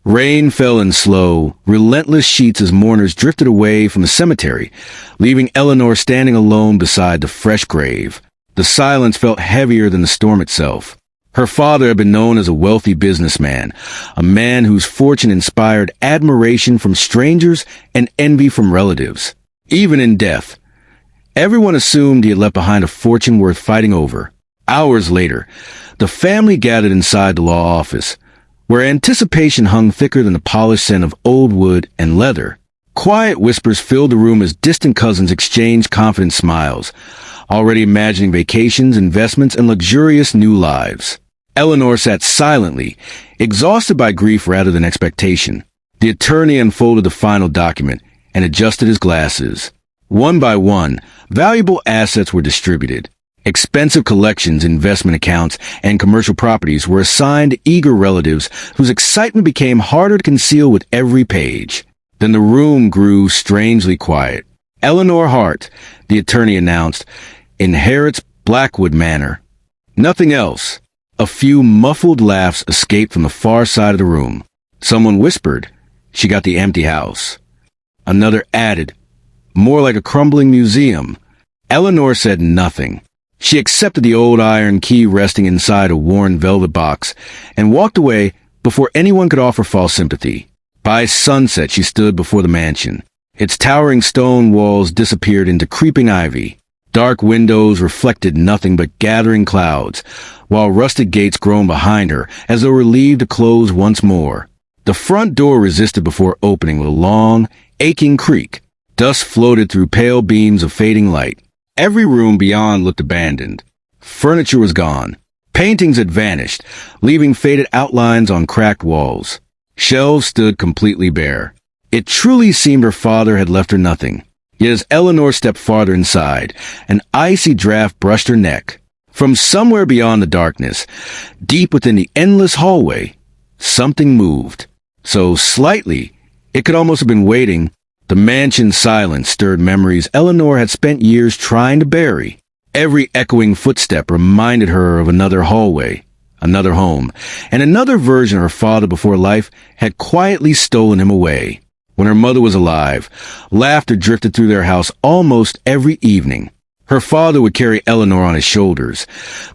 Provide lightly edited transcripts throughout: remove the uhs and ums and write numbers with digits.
Rain fell in slow, relentless sheets as mourners drifted away from the cemetery, leaving Eleanor standing alone beside the fresh grave. The silence felt heavier than the storm itself. Her father had been known as a wealthy businessman, a man whose fortune inspired admiration from strangers and envy from relatives. Even in death, everyone assumed he had left behind a fortune worth fighting over. Hours later, the family gathered inside the law office, where anticipation hung thicker than the polished scent of old wood and leather. Quiet whispers filled the room as distant cousins exchanged confident smiles, already imagining vacations, investments, and luxurious new lives. Eleanor sat silently, exhausted by grief rather than expectation. The attorney unfolded the final document and adjusted his glasses. One by one, valuable assets were distributed. Expensive collections, investment accounts, and commercial properties were assigned to eager relatives whose excitement became harder to conceal with every page. Then the room grew strangely quiet. Eleanor Hart, the attorney announced, inherits Blackwood Manor. Nothing else. A few muffled laughs escaped from the far side of the room. Someone whispered, "She got the empty house." Another added, "More like a crumbling museum." Eleanor said nothing. She accepted the old iron key resting inside a worn velvet box and walked away before anyone could offer false sympathy. By sunset, she stood before the mansion. Its towering stone walls disappeared into creeping ivy. Dark windows reflected nothing but gathering clouds, while rusted gates groaned behind her as though relieved to close once more. The front door resisted before opening with a long, aching creak. Dust floated through pale beams of fading light. Every room beyond looked abandoned. Furniture was gone. Paintings had vanished, leaving faded outlines on cracked walls. Shelves stood completely bare. It truly seemed her father had left her nothing. Yet as Eleanor stepped farther inside, an icy draft brushed her neck. From somewhere beyond the darkness, deep within the endless hallway, something moved. So slightly, it could almost have been waiting. The mansion's silence stirred memories Eleanor had spent years trying to bury. Every echoing footstep reminded her of another hallway, another home, and another version of her father before life had quietly stolen him away. When her mother was alive, laughter drifted through their house almost every evening. Her father would carry Eleanor on his shoulders,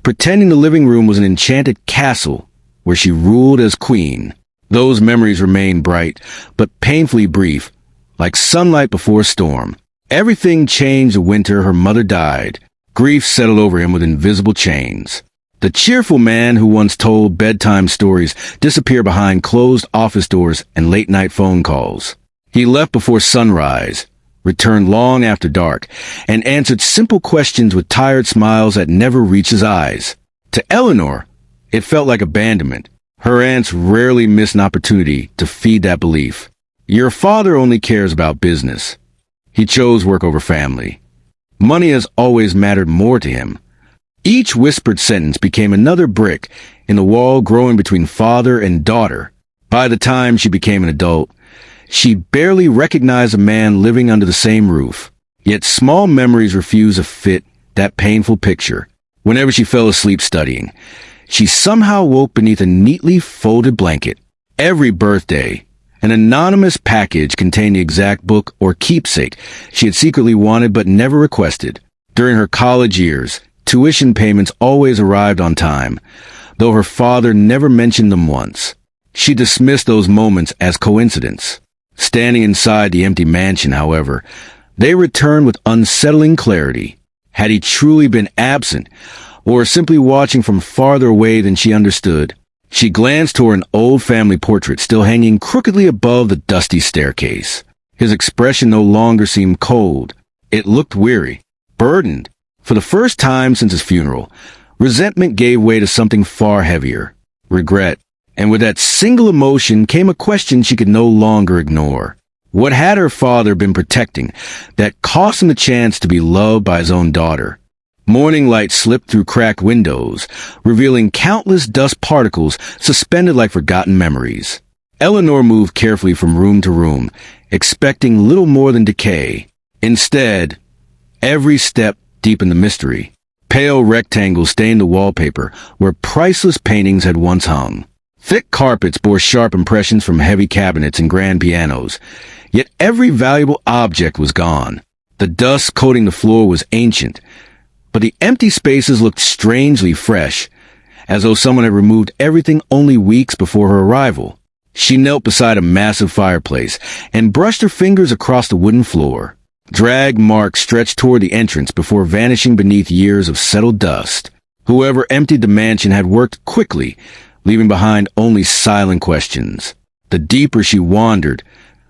pretending the living room was an enchanted castle where she ruled as queen. Those memories remained bright, but painfully brief, like sunlight before a storm. Everything changed the winter her mother died. Grief settled over him with invisible chains. The cheerful man who once told bedtime stories disappeared behind closed office doors and late-night phone calls. He left before sunrise, returned long after dark, and answered simple questions with tired smiles that never reached his eyes. To Eleanor, it felt like abandonment. Her aunts rarely missed an opportunity to feed that belief. Your father only cares about business. He chose work over family. Money has always mattered more to him. Each whispered sentence became another brick in the wall growing between father and daughter. By the time she became an adult, she barely recognized a man living under the same roof. Yet small memories refused to fit that painful picture. Whenever she fell asleep studying, she somehow woke beneath a neatly folded blanket. Every birthday, an anonymous package contained the exact book or keepsake she had secretly wanted but never requested. During her college years, tuition payments always arrived on time, though her father never mentioned them once. She dismissed those moments as coincidence. Standing inside the empty mansion, however, they returned with unsettling clarity. Had he truly been absent, or simply watching from farther away than she understood? She glanced toward an old family portrait still hanging crookedly above the dusty staircase. His expression no longer seemed cold. It looked weary, burdened. For the first time since his funeral, resentment gave way to something far heavier, regret. And with that single emotion came a question she could no longer ignore. What had her father been protecting that cost him the chance to be loved by his own daughter? Morning light slipped through cracked windows, revealing countless dust particles suspended like forgotten memories. Eleanor moved carefully from room to room, expecting little more than decay. Instead, every step deepened the mystery. Pale rectangles stained the wallpaper where priceless paintings had once hung. Thick carpets bore sharp impressions from heavy cabinets and grand pianos, yet every valuable object was gone. The dust coating the floor was ancient, but the empty spaces looked strangely fresh, as though someone had removed everything only weeks before her arrival. She knelt beside a massive fireplace and brushed her fingers across the wooden floor. Drag marks stretched toward the entrance before vanishing beneath years of settled dust. Whoever emptied the mansion had worked quickly, leaving behind only silent questions. The deeper she wandered,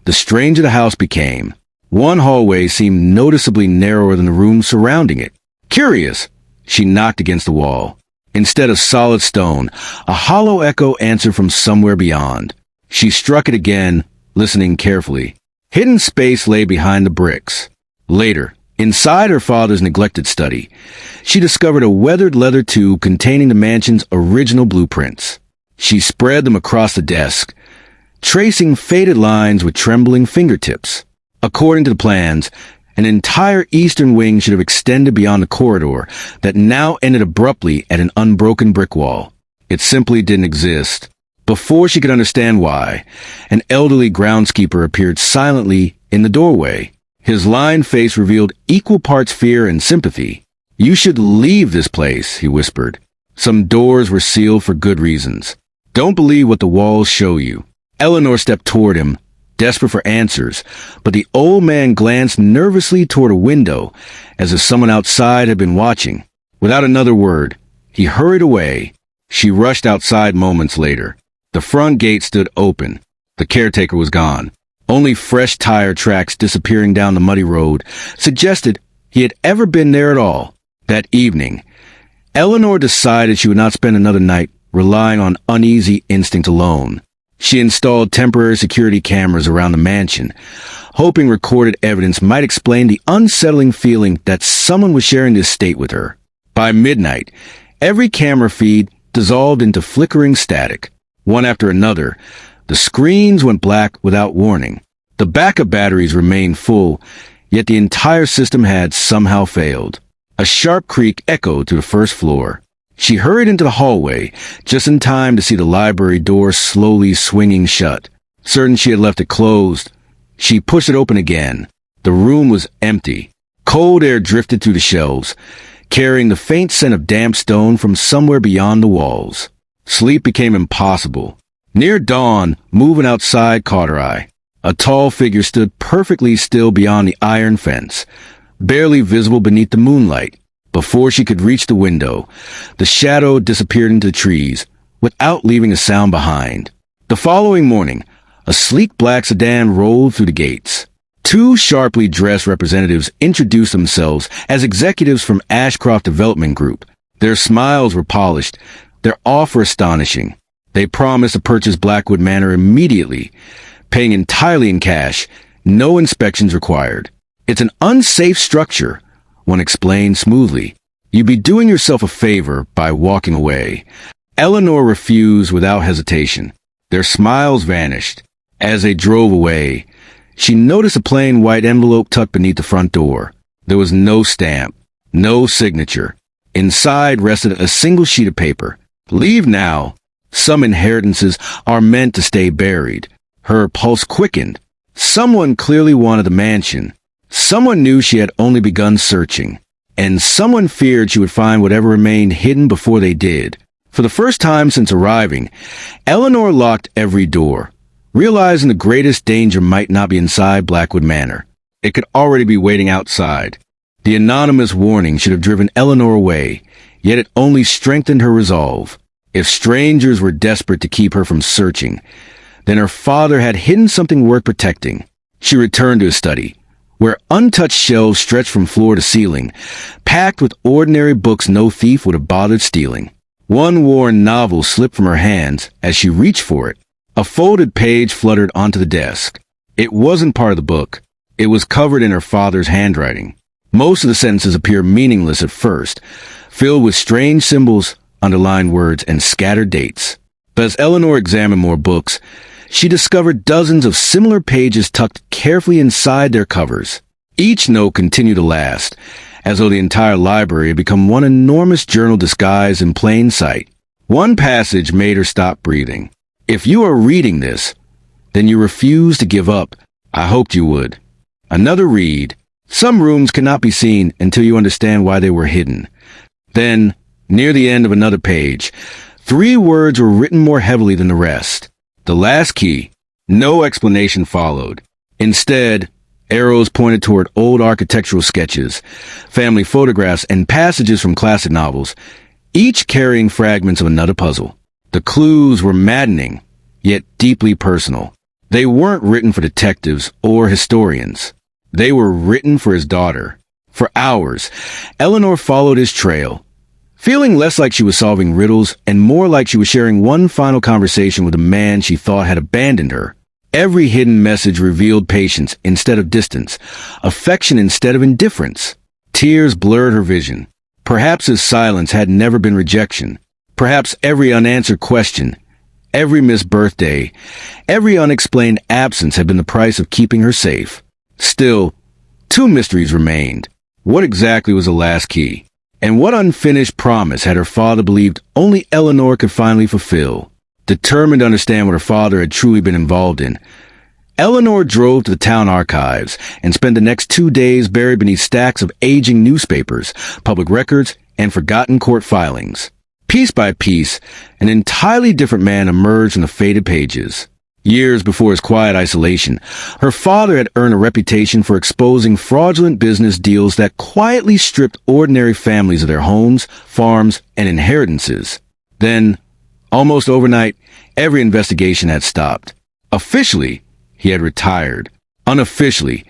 the stranger the house became. One hallway seemed noticeably narrower than the rooms surrounding it. Curious, she knocked against the wall. Instead of solid stone, a hollow echo answered from somewhere beyond. She struck it again, listening carefully. Hidden space lay behind the bricks. Later, inside her father's neglected study, she discovered a weathered leather tube containing the mansion's original blueprints. She spread them across the desk, tracing faded lines with trembling fingertips. According to the plans, an entire eastern wing should have extended beyond the corridor that now ended abruptly at an unbroken brick wall. It simply didn't exist. Before she could understand why, an elderly groundskeeper appeared silently in the doorway. His lined face revealed equal parts fear and sympathy. "You should leave this place," he whispered. "Some doors were sealed for good reasons. Don't believe what the walls show you." Eleanor stepped toward him, desperate for answers, but the old man glanced nervously toward a window, as if someone outside had been watching. Without another word, he hurried away. She rushed outside moments later. The front gate stood open. The caretaker was gone. Only fresh tire tracks disappearing down the muddy road suggested he had ever been there at all. That evening, Eleanor decided she would not spend another night relying on uneasy instinct alone. She installed temporary security cameras around the mansion, hoping recorded evidence might explain the unsettling feeling that someone was sharing the estate with her. By midnight, every camera feed dissolved into flickering static. One after another, the screens went black without warning. The backup batteries remained full, yet the entire system had somehow failed. A sharp creak echoed to the first floor. She hurried into the hallway, just in time to see the library door slowly swinging shut. Certain she had left it closed, she pushed it open again. The room was empty. Cold air drifted through the shelves, carrying the faint scent of damp stone from somewhere beyond the walls. Sleep became impossible. Near dawn, movement outside caught her eye. A tall figure stood perfectly still beyond the iron fence, barely visible beneath the moonlight. Before she could reach the window, the shadow disappeared into the trees, without leaving a sound behind. The following morning, a sleek black sedan rolled through the gates. Two sharply dressed representatives introduced themselves as executives from Ashcroft Development Group. Their smiles were polished, their offer astonishing. They promised to purchase Blackwood Manor immediately, paying entirely in cash, no inspections required. "It's an unsafe structure," one explained smoothly. "You'd be doing yourself a favor by walking away." Eleanor refused without hesitation. Their smiles vanished. As they drove away, she noticed a plain white envelope tucked beneath the front door. There was no stamp, no signature. Inside rested a single sheet of paper. "Leave now. Some inheritances are meant to stay buried." Her pulse quickened. Someone clearly wanted the mansion. Someone knew she had only begun searching. And someone feared she would find whatever remained hidden before they did. For the first time since arriving, Eleanor locked every door, realizing the greatest danger might not be inside Blackwood Manor. It could already be waiting outside. The anonymous warning should have driven Eleanor away, yet it only strengthened her resolve. If strangers were desperate to keep her from searching, then her father had hidden something worth protecting. She returned to his study, where untouched shelves stretched from floor to ceiling, packed with ordinary books no thief would have bothered stealing. One worn novel slipped from her hands as she reached for it. A folded page fluttered onto the desk. It wasn't part of the book. It was covered in her father's handwriting. Most of the sentences appear meaningless at first, filled with strange symbols, underlined words, and scattered dates. But as Eleanor examined more books, she discovered dozens of similar pages tucked carefully inside their covers. Each note continued to last, as though the entire library had become one enormous journal disguised in plain sight. One passage made her stop breathing. If you are reading this, then you refuse to give up. I hoped you would. Another read. Some rooms cannot be seen until you understand why they were hidden. Then, near the end of another page, 3 words were written more heavily than the rest. The last key. No explanation followed. Instead, arrows pointed toward old architectural sketches, family photographs, and passages from classic novels, each carrying fragments of another puzzle. The clues were maddening, yet deeply personal. They weren't written for detectives or historians. They were written for his daughter. For hours, Eleanor followed his trail, feeling less like she was solving riddles and more like she was sharing one final conversation with a man she thought had abandoned her. Every hidden message revealed patience instead of distance, affection instead of indifference. Tears blurred her vision. Perhaps his silence had never been rejection. Perhaps every unanswered question, every missed birthday, every unexplained absence had been the price of keeping her safe. Still, 2 mysteries remained. What exactly was the last key? And what unfinished promise had her father believed only Eleanor could finally fulfill? Determined to understand what her father had truly been involved in, Eleanor drove to the town archives and spent the next 2 days buried beneath stacks of aging newspapers, public records, and forgotten court filings. Piece by piece, an entirely different man emerged from the faded pages. Years before his quiet isolation, her father had earned a reputation for exposing fraudulent business deals that quietly stripped ordinary families of their homes, farms, and inheritances. Then, almost overnight, every investigation had stopped. Officially, he had retired. Unofficially,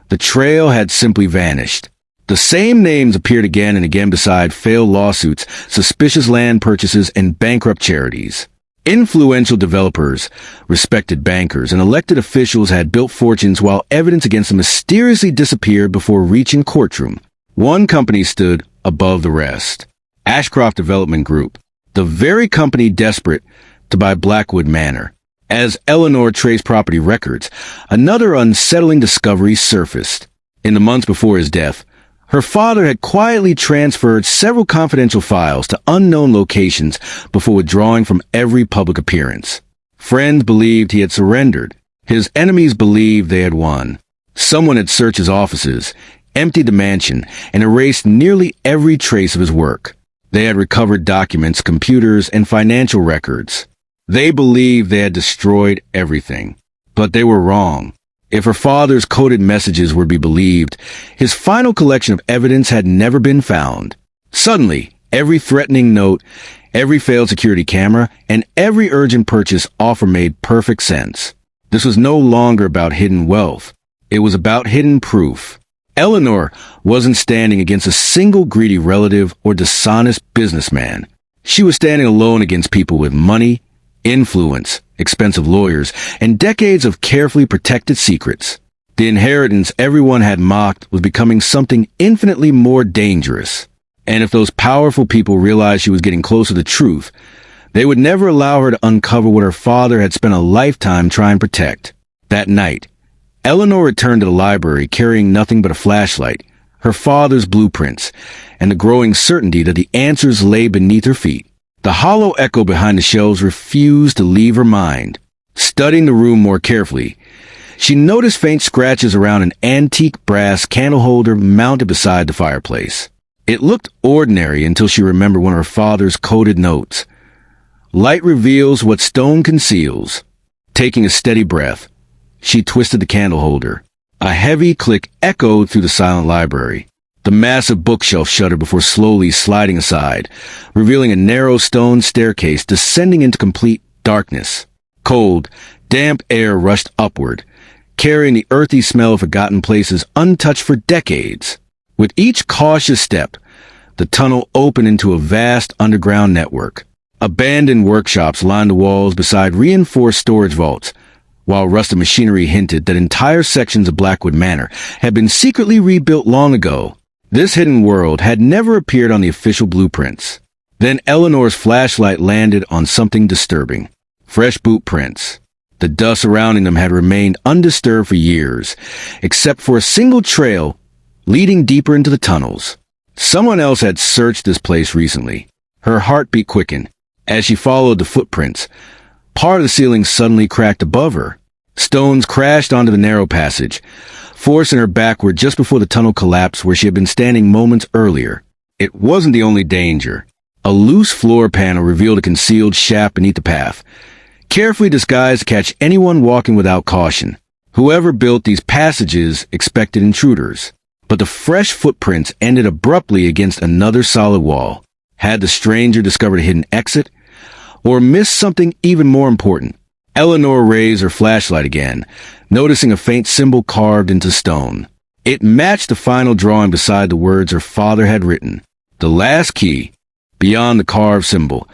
the trail had simply vanished. The same names appeared again and again beside failed lawsuits, suspicious land purchases, and bankrupt charities. Influential developers, respected bankers, and elected officials had built fortunes while evidence against them mysteriously disappeared before reaching courtroom. One company stood above the rest. Ashcroft Development Group, the very company desperate to buy Blackwood Manor. As Eleanor traced property records, another unsettling discovery surfaced. In the months before his death, her father had quietly transferred several confidential files to unknown locations before withdrawing from every public appearance. Friends believed he had surrendered. His enemies believed they had won. Someone had searched his offices, emptied the mansion, and erased nearly every trace of his work. They had recovered documents, computers, and financial records. They believed they had destroyed everything. But they were wrong. If her father's coded messages were to be believed, his final collection of evidence had never been found. Suddenly, every threatening note, every failed security camera, and every urgent purchase offer made perfect sense. This was no longer about hidden wealth. It was about hidden proof. Eleanor wasn't standing against a single greedy relative or dishonest businessman. She was standing alone against people with money, influence, expensive lawyers, and decades of carefully protected secrets. The inheritance everyone had mocked was becoming something infinitely more dangerous. And if those powerful people realized she was getting closer to truth, they would never allow her to uncover what her father had spent a lifetime trying to protect. That night, Eleanor returned to the library carrying nothing but a flashlight, her father's blueprints, and the growing certainty that the answers lay beneath her feet. The hollow echo behind the shelves refused to leave her mind. Studying the room more carefully, she noticed faint scratches around an antique brass candle holder mounted beside the fireplace. It looked ordinary until she remembered one of her father's coded notes. Light reveals what stone conceals. Taking a steady breath, she twisted the candle holder. A heavy click echoed through the silent library. The massive bookshelf shuddered before slowly sliding aside, revealing a narrow stone staircase descending into complete darkness. Cold, damp air rushed upward, carrying the earthy smell of forgotten places untouched for decades. With each cautious step, the tunnel opened into a vast underground network. Abandoned workshops lined the walls beside reinforced storage vaults, while rusted machinery hinted that entire sections of Blackwood Manor had been secretly rebuilt long ago. This hidden world had never appeared on the official blueprints. Then Eleanor's flashlight landed on something disturbing. Fresh boot prints. The dust surrounding them had remained undisturbed for years, except for a single trail leading deeper into the tunnels. Someone else had searched this place recently. Her heartbeat quickened. As she followed the footprints, Part of the ceiling suddenly cracked above her. Stones crashed onto the narrow passage, forcing her backward just before the tunnel collapsed where she had been standing moments earlier. It wasn't the only danger. A loose floor panel revealed a concealed shaft beneath the path, carefully disguised to catch anyone walking without caution. Whoever built these passages expected intruders. But the fresh footprints ended abruptly against another solid wall. Had the stranger discovered a hidden exit? Or missed something even more important? Eleanor raised her flashlight again, noticing a faint symbol carved into stone. It matched the final drawing beside the words her father had written. The last key. Beyond the carved symbol,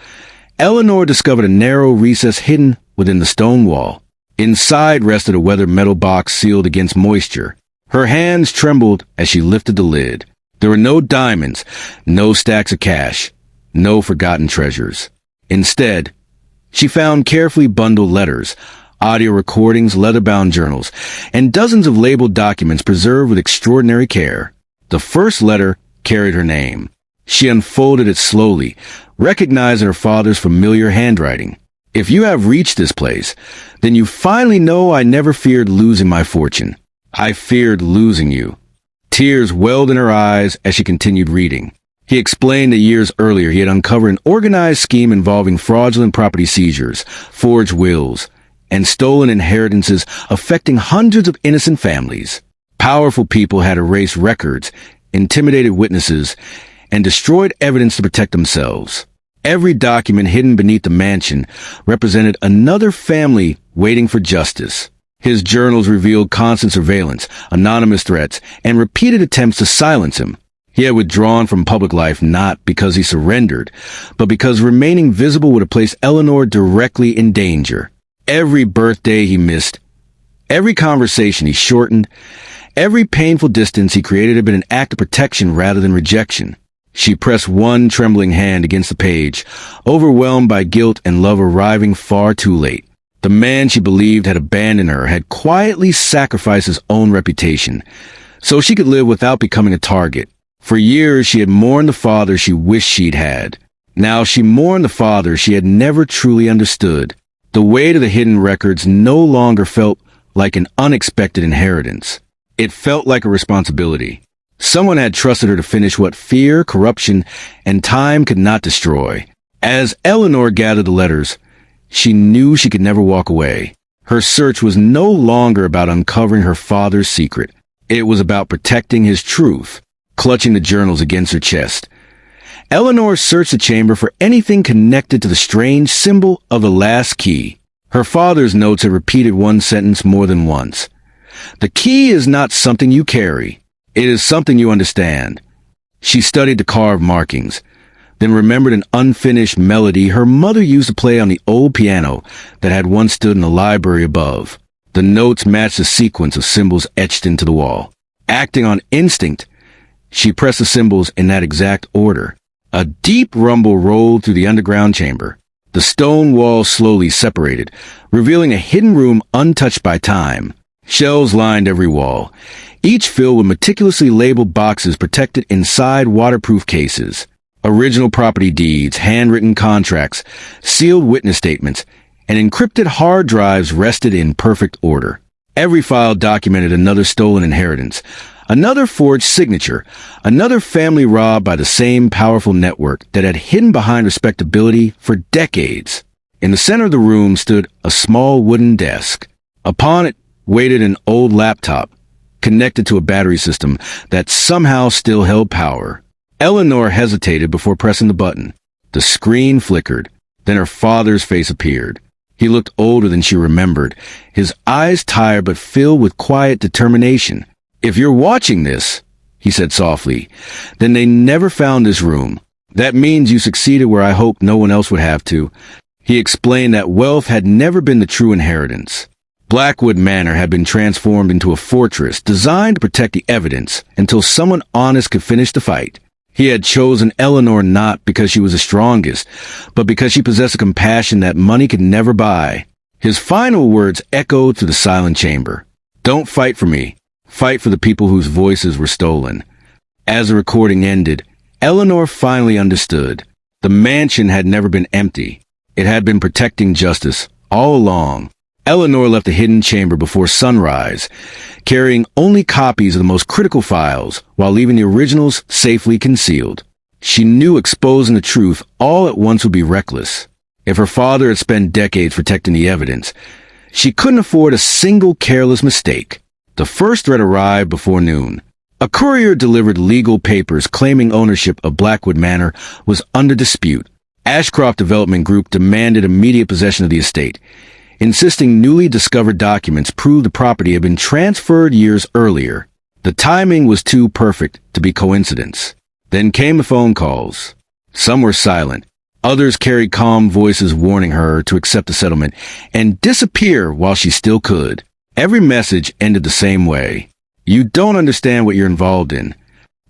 Eleanor discovered a narrow recess hidden within the stone wall. Inside rested a weathered metal box sealed against moisture. Her hands trembled as she lifted the lid. There were no diamonds, no stacks of cash, no forgotten treasures. Instead, she found carefully bundled letters, audio recordings, leather-bound journals, and dozens of labeled documents preserved with extraordinary care. The first letter carried her name. She unfolded it slowly, recognizing her father's familiar handwriting. If you have reached this place, then you finally know I never feared losing my fortune. I feared losing you. Tears welled in her eyes as she continued reading. He explained that years earlier he had uncovered an organized scheme involving fraudulent property seizures, forged wills, and stolen inheritances affecting hundreds of innocent families. Powerful people had erased records, intimidated witnesses, and destroyed evidence to protect themselves. Every document hidden beneath the mansion represented another family waiting for justice. His journals revealed constant surveillance, anonymous threats, and repeated attempts to silence him. He had withdrawn from public life not because he surrendered, but because remaining visible would have placed Eleanor directly in danger. Every birthday he missed, every conversation he shortened, every painful distance he created had been an act of protection rather than rejection. She pressed one trembling hand against the page, overwhelmed by guilt and love arriving far too late. The man she believed had abandoned her had quietly sacrificed his own reputation, so she could live without becoming a target. For years she had mourned the father she wished she'd had. Now she mourned the father she had never truly understood. The weight of the hidden records no longer felt like an unexpected inheritance. It felt like a responsibility. Someone had trusted her to finish what fear, corruption, and time could not destroy. As Eleanor gathered the letters, she knew she could never walk away. Her search was no longer about uncovering her father's secret. It was about protecting his truth, clutching the journals against her chest. Eleanor searched the chamber for anything connected to the strange symbol of the last key. Her father's notes had repeated one sentence more than once. The key is not something you carry. It is something you understand. She studied the carved markings, then remembered an unfinished melody her mother used to play on the old piano that had once stood in the library above. The notes matched the sequence of symbols etched into the wall. Acting on instinct, she pressed the symbols in that exact order. A deep rumble rolled through the underground chamber. The stone wall slowly separated, revealing a hidden room untouched by time. Shelves lined every wall, each filled with meticulously labeled boxes protected inside waterproof cases. Original property deeds, handwritten contracts, sealed witness statements, and encrypted hard drives rested in perfect order. Every file documented another stolen inheritance, another forged signature, another family robbed by the same powerful network that had hidden behind respectability for decades. In the center of the room stood a small wooden desk. Upon it waited an old laptop, connected to a battery system that somehow still held power. Eleanor hesitated before pressing the button. The screen flickered. Then her father's face appeared. He looked older than she remembered, his eyes tired but filled with quiet determination. "If you're watching this," he said softly, "then they never found this room. That means you succeeded where I hoped no one else would have to." He explained that wealth had never been the true inheritance. Blackwood Manor had been transformed into a fortress designed to protect the evidence until someone honest could finish the fight. He had chosen Eleanor not because she was the strongest, but because she possessed a compassion that money could never buy. His final words echoed through the silent chamber. "Don't fight for me. Fight for the people whose voices were stolen." As the recording ended, Eleanor finally understood. The mansion had never been empty. It had been protecting justice All along, Eleanor left the hidden chamber before sunrise, carrying only copies of the most critical files while leaving the originals safely concealed. She knew exposing the truth all at once would be reckless. If her father had spent decades protecting the evidence, she couldn't afford a single careless mistake. The first threat arrived before noon. A courier delivered legal papers claiming ownership of Blackwood Manor was under dispute. Ashcroft Development Group demanded immediate possession of the estate, insisting newly discovered documents proved the property had been transferred years earlier. The timing was too perfect to be coincidence. Then came the phone calls. Some were silent. Others carried calm voices warning her to accept the settlement and disappear while she still could. Every message ended the same way. You don't understand what you're involved in.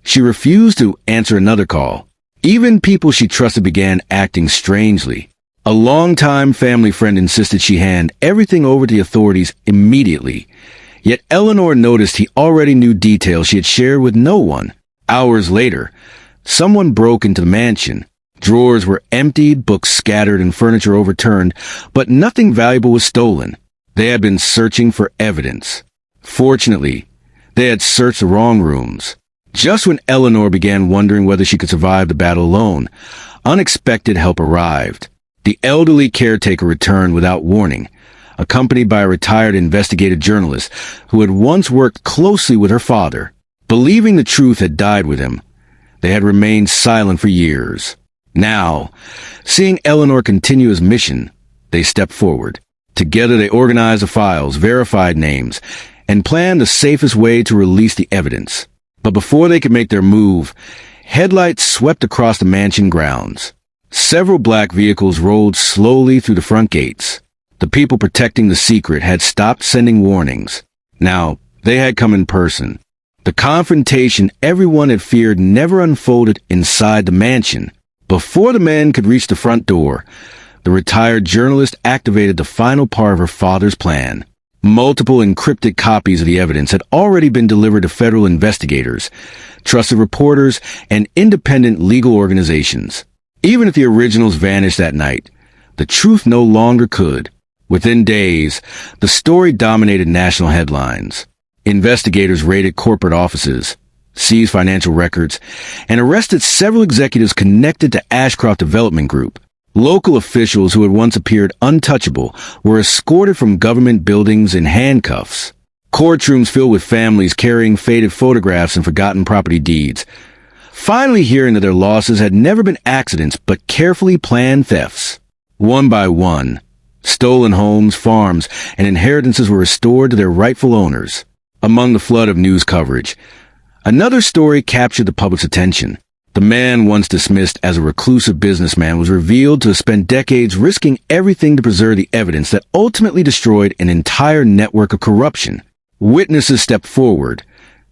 She refused to answer another call. Even people she trusted began acting strangely. A longtime family friend insisted she hand everything over to the authorities immediately. Yet Eleanor noticed he already knew details she had shared with no one. Hours later, someone broke into the mansion. Drawers were emptied, books scattered, and furniture overturned, but nothing valuable was stolen. They had been searching for evidence. Fortunately, they had searched the wrong rooms. Just when Eleanor began wondering whether she could survive the battle alone, unexpected help arrived. The elderly caretaker returned without warning, accompanied by a retired investigative journalist who had once worked closely with her father. Believing the truth had died with him, they had remained silent for years. Now, seeing Eleanor continue his mission, they stepped forward. Together they organized the files, verified names, and planned the safest way to release the evidence. But before they could make their move, headlights swept across the mansion grounds. Several black vehicles rolled slowly through the front gates. The people protecting the secret had stopped sending warnings. Now, they had come in person. The confrontation everyone had feared never unfolded inside the mansion. Before the men could reach the front door, the retired journalist activated the final part of her father's plan. Multiple encrypted copies of the evidence had already been delivered to federal investigators, trusted reporters, and independent legal organizations. Even if the originals vanished that night, the truth no longer could. Within days, the story dominated national headlines. Investigators raided corporate offices, seized financial records, and arrested several executives connected to Ashcroft Development Group. Local officials who had once appeared untouchable were escorted from government buildings in handcuffs. Courtrooms filled with families carrying faded photographs and forgotten property deeds, finally hearing that their losses had never been accidents but carefully planned thefts. One by one, stolen homes, farms, and inheritances were restored to their rightful owners. Among the flood of news coverage, another story captured the public's attention. The man once dismissed as a reclusive businessman was revealed to have spent decades risking everything to preserve the evidence that ultimately destroyed an entire network of corruption. Witnesses stepped forward,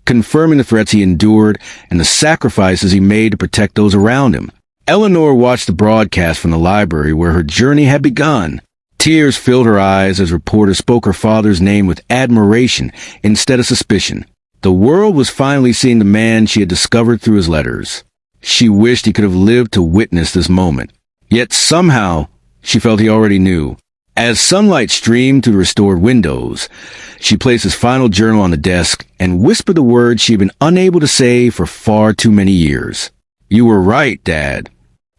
confirming the threats he endured and the sacrifices he made to protect those around him. Eleanor watched the broadcast from the library where her journey had begun. Tears filled her eyes as reporters spoke her father's name with admiration instead of suspicion. The world was finally seeing the man she had discovered through his letters. She wished he could have lived to witness this moment. Yet somehow, she felt he already knew. As sunlight streamed through the restored windows, she placed his final journal on the desk and whispered the words she had been unable to say for far too many years. "You were right, Dad."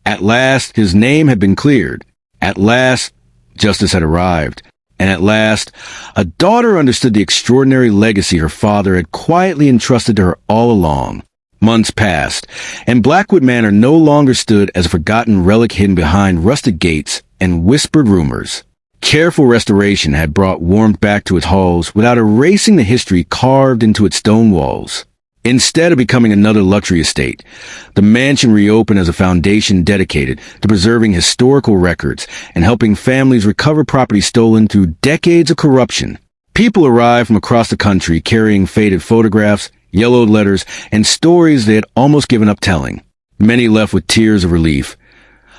At last, his name had been cleared. At last, justice had arrived. And at last, a daughter understood the extraordinary legacy her father had quietly entrusted to her all along. Months passed, and Blackwood Manor no longer stood as a forgotten relic hidden behind rusted gates and whispered rumors. Careful restoration had brought warmth back to its halls without erasing the history carved into its stone walls. Instead of becoming another luxury estate, the mansion reopened as a foundation dedicated to preserving historical records and helping families recover property stolen through decades of corruption. People arrived from across the country carrying faded photographs, yellowed letters, and stories they had almost given up telling. Many left with tears of relief,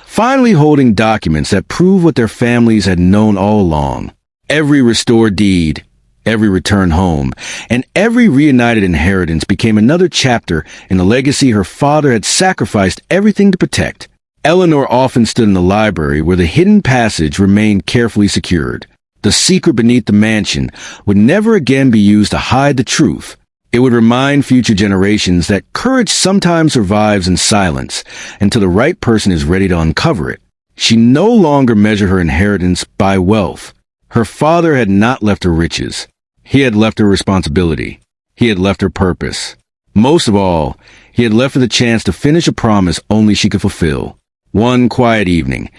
finally holding documents that proved what their families had known all along. Every restored deed, every returned home, and every reunited inheritance became another chapter in the legacy her father had sacrificed everything to protect. Eleanor often stood in the library where the hidden passage remained carefully secured. The secret beneath the mansion would never again be used to hide the truth. It would remind future generations that courage sometimes survives in silence until the right person is ready to uncover it. She no longer measured her inheritance by wealth. Her father had not left her riches. He had left her responsibility. He had left her purpose. Most of all, he had left her the chance to finish a promise only she could fulfill. One quiet evening,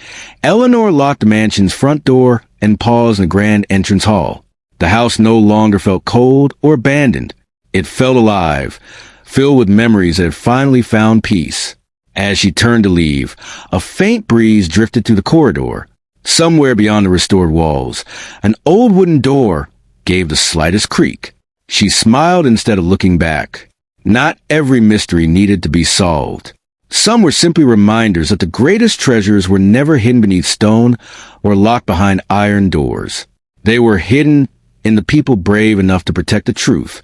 Eleanor locked the mansion's front door and paused in the grand entrance hall. The house no longer felt cold or abandoned. It felt alive, filled with memories that had finally found peace. As she turned to leave, a faint breeze drifted through the corridor. Somewhere beyond the restored walls, an old wooden door gave the slightest creak. She smiled instead of looking back. Not every mystery needed to be solved. Some were simply reminders that the greatest treasures were never hidden beneath stone or locked behind iron doors. They were hidden in the people brave enough to protect the truth.